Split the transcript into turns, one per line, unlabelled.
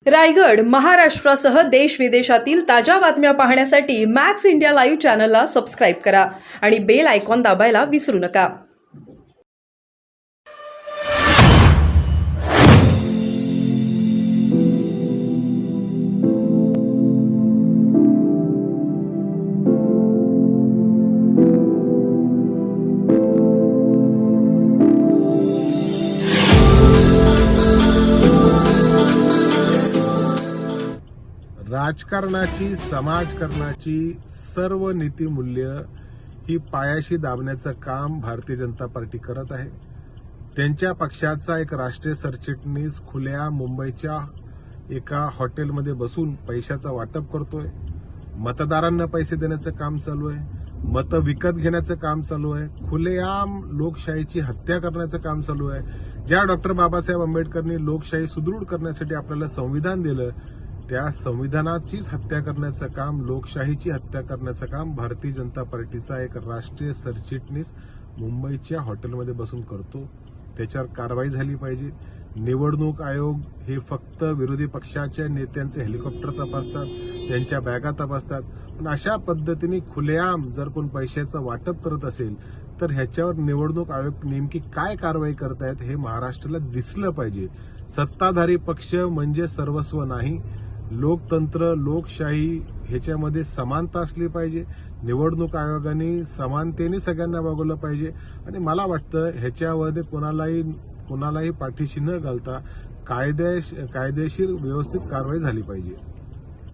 रायगड, महाराष्ट्रासह देश विदेशातील ताज्या बातम्या पाहण्यासाठी मॅक्स इंडिया लाईव्ह चॅनलला सबस्क्राईब करा आणि बेल आयकॉन दाबायला विसरू नका.
राजकारणाची, समाजकारणाची सर्व नीतिमूल्य ही पायाशी दाबण्याचं काम भारतीय जनता पार्टी करत आहे. त्यांच्या पक्षाचा एक राष्ट्रीय सरचिटणीस खुल्या मुंबईच्या एका हॉटेलमध्ये बसून पैशाचं वाटप करतोय. मतदारांना पैसे देण्याचं काम चालू आहे. मतं विकत घेण्याचं काम चालू आहे. खुलेआम लोकशाहीची हत्या करण्याचं काम चालू आहे. ज्या डॉक्टर बाबासाहेब आंबेडकरांनी लोकशाही सुदृढ करण्यासाठी आपल्याला संविधान दिलं, त्या संविधानाचीच हत्या करण्याचं काम, लोकशाहीची हत्या करण्याचं काम भारतीय जनता पार्टीचा एक राष्ट्रीय सरचिटणीस मुंबईच्या हॉटेलमध्ये बसून करतो. त्याच्यावर कारवाई झाली पाहिजे. निवडणूक आयोग हे फक्त विरोधी पक्षाच्या नेत्यांचे हेलिकॉप्टर तपासतात, त्यांच्या बॅगा तपासतात. पण अशा पद्धतीने खुलेआम जर कोण पैशाचं वाटप करत असेल तर ह्याच्यावर निवडणूक आयोग नेमकी काय कारवाई करतायत हे महाराष्ट्राला दिसलं पाहिजे. सत्ताधारी पक्ष म्हणजे सर्वस्व नाही. लोकतंत्र, लोकशाही ह्याच्यामध्ये समानता असली पाहिजे. निवडणूक आयोगाने समानतेने सगळ्यांना वागवलं पाहिजे. आणि मला वाटतं ह्याच्यामध्ये कोणालाही पाठीशी न घालता कायदेशीर व्यवस्थित कारवाई झाली पाहिजे.